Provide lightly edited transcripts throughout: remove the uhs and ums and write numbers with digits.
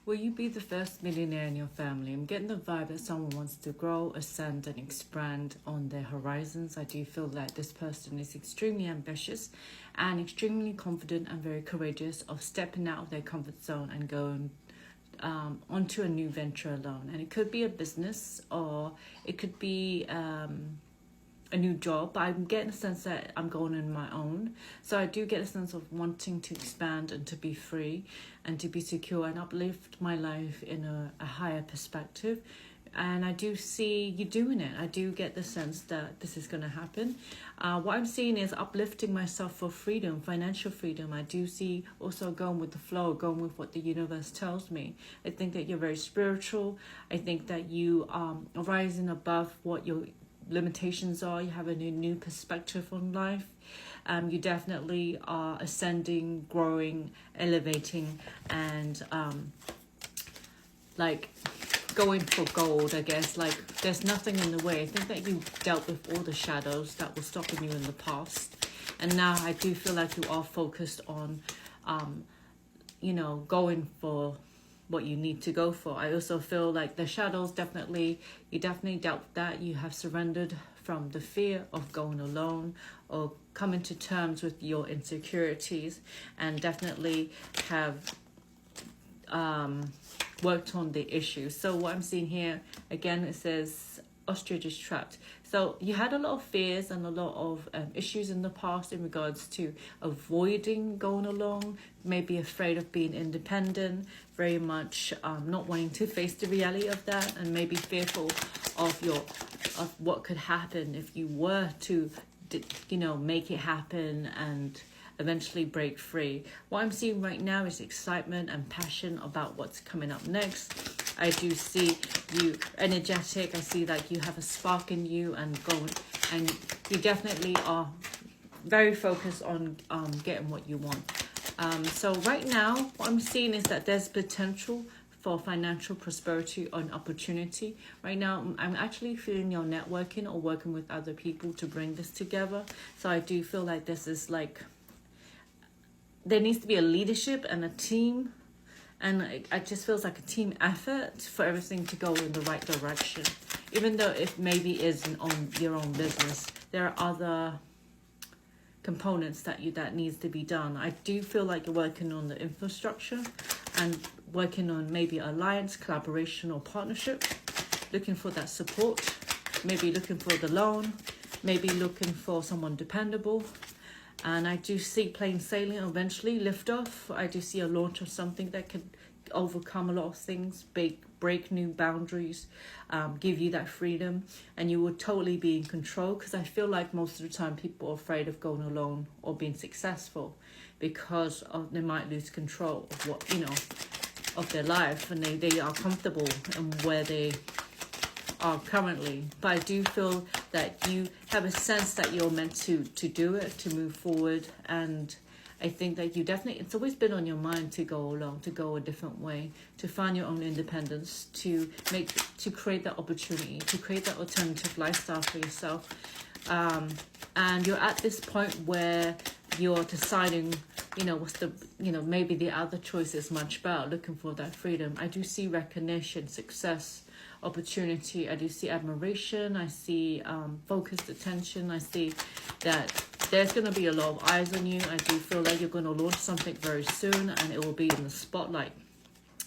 Will you be the first millionaire in your family? I'm getting the vibe that someone wants to grow, ascend, and expand on their horizons. I do feel that this person is extremely ambitious and extremely confident and very courageous of stepping out of their comfort zone and going onto a new venture alone. And it could be a business or it could be a new job, but I'm getting a sense that I'm going on my own. So I do get a sense of wanting to expand and to be free and to be secure and uplift my life in a higher perspective. And I do see you doing it. I do get the sense that this is going to happen. What I'm seeing is uplifting myself for freedom, financial freedom. I do see also going with the flow, going with what the universe tells me. I think that you're very spiritual. I think that you are rising above what your limitations are. You have a new perspective on life. You definitely are ascending, growing, elevating, and like going for gold, I guess. Like there's nothing in the way. I think that you dealt with all the shadows that were stopping you in the past, and now I do feel like you are focused on going for what you need to go for. I also feel like the shadows you definitely dealt with that. You have surrendered from the fear of going alone or coming to terms with your insecurities, and definitely have worked on the issue. So what I'm seeing here, again, it says ostrich is trapped. So you had a lot of fears and a lot of issues in the past in regards to avoiding going along, maybe afraid of being independent, very much not wanting to face the reality of that, and maybe fearful of what could happen if you were to make it happen and eventually break free. What I'm seeing right now is excitement and passion about what's coming up next. I do see you energetic. I see that you have a spark in you and you definitely are very focused on getting what you want. So right now, what I'm seeing is that there's potential for financial prosperity and opportunity. Right now, I'm actually feeling you're networking or working with other people to bring this together. So I do feel like this is there needs to be a leadership and a team, and it just feels like a team effort for everything to go in the right direction. Even though it maybe isn't on your own business, there are other components that needs to be done. I do feel like you're working on the infrastructure and working on maybe alliance, collaboration, or partnership, looking for that support, maybe looking for the loan, maybe looking for someone dependable. And I do see plain sailing eventually lift off. I do see a launch of something that could overcome a lot of things, break new boundaries, give you that freedom, and you will totally be in control. Because I feel like most of the time people are afraid of going alone or being successful because they might lose control of of their life, and they are comfortable in where they are currently. But I do feel that you have a sense that you're meant to do it, to move forward. And I think that it's always been on your mind to go along, to go a different way, to find your own independence, to create that opportunity, to create that alternative lifestyle for yourself. And you're at this point where you're deciding, maybe the other choice is much better, looking for that freedom. I do see recognition, success, opportunity. I do see admiration. I see focused attention. I see that there's going to be a lot of eyes on you. I do feel like you're going to launch something very soon and it will be in the spotlight.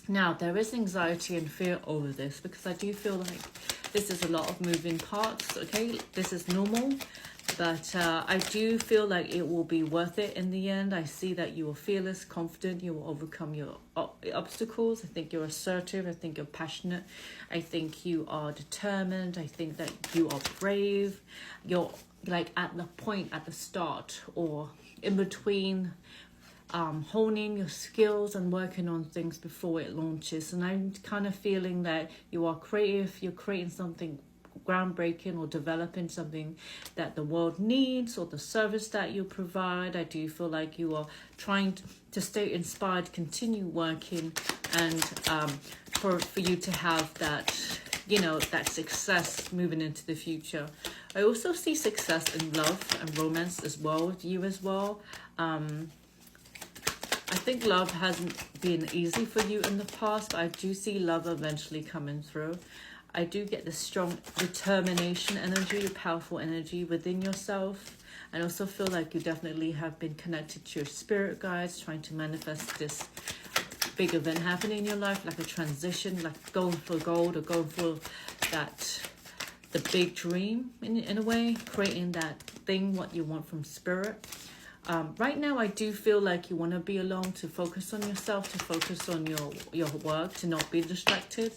Now, there is anxiety and fear over this because I do feel like this is a lot of moving parts. Okay, this is normal. But I do feel like it will be worth it in the end. I see that you are fearless, confident. You will overcome your obstacles. I think you're assertive. I think you're passionate. I think you are determined. I think that you are brave. You're like at the point at the start or in between, honing your skills and working on things before it launches. And I'm kind of feeling that you are creative. You're creating something groundbreaking or developing something that the world needs, or the service that you provide. I do feel like you are trying to stay inspired, continue working, and for you to have that that success moving into the future. I also see success in love and romance as well with you as well. I think love hasn't been easy for you in the past, but I do see love eventually coming through. I do get the strong determination energy, powerful energy within yourself. I also feel like you definitely have been connected to your spirit guides, trying to manifest this big event happening in your life, like a transition, like going for gold or going for the big dream in a way, creating that thing, what you want from spirit. Right now, I do feel like you want to be alone, to focus on yourself, to focus on your work, to not be distracted.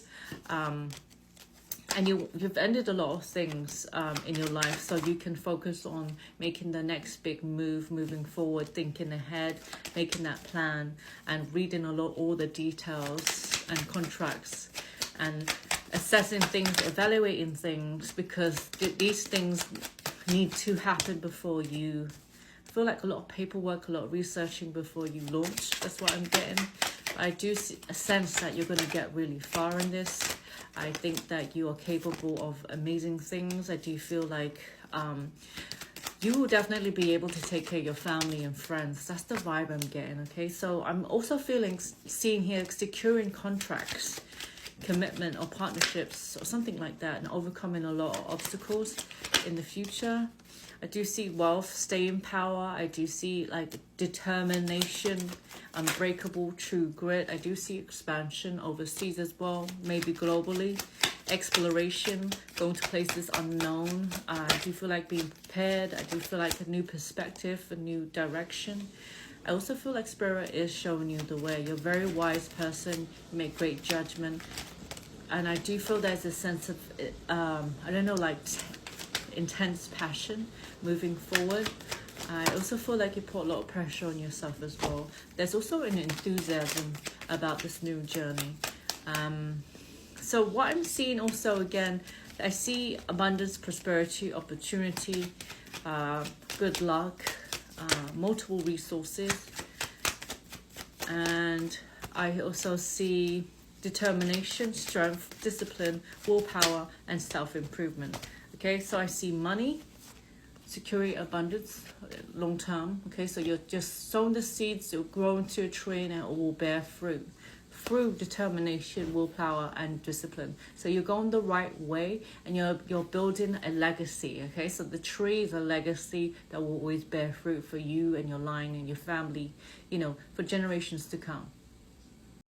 And you've ended a lot of things in your life, so you can focus on making the next big move, moving forward, thinking ahead, making that plan, and reading all the details and contracts, and assessing things, evaluating things, because these things need to happen before you. I feel like a lot of paperwork, a lot of researching before you launch. That's what I'm getting. I do see a sense that you're going to get really far in this. I think that you are capable of amazing things. I do feel like you will definitely be able to take care of your family and friends. That's the vibe I'm getting, okay? So I'm also seeing here, securing contracts, commitment or partnerships or something like that, and overcoming a lot of obstacles in the future. I do see wealth, staying power. I do see like determination, unbreakable, true grit. I do see expansion overseas as well, maybe globally. Exploration, going to places unknown. I do feel like being prepared. I do feel like a new perspective, a new direction. I also feel like Spirit is showing you the way. You're a very wise person. You make great judgment. And I do feel there's a sense of, I don't know, like intense passion moving forward. I also feel like you put a lot of pressure on yourself as well. There's also an enthusiasm about this new journey. So what I'm seeing also, again, I see abundance, prosperity, opportunity, good luck, multiple resources. And I also see determination, strength, discipline, willpower, and self-improvement. Okay, so I see money, security, abundance, long term. Okay, so you're just sowing the seeds, you'll grow into a tree, and it will bear fruit through determination, willpower, and discipline. So you're going the right way, and you're building a legacy. Okay, so the tree is a legacy that will always bear fruit for you and your line and your family, for generations to come.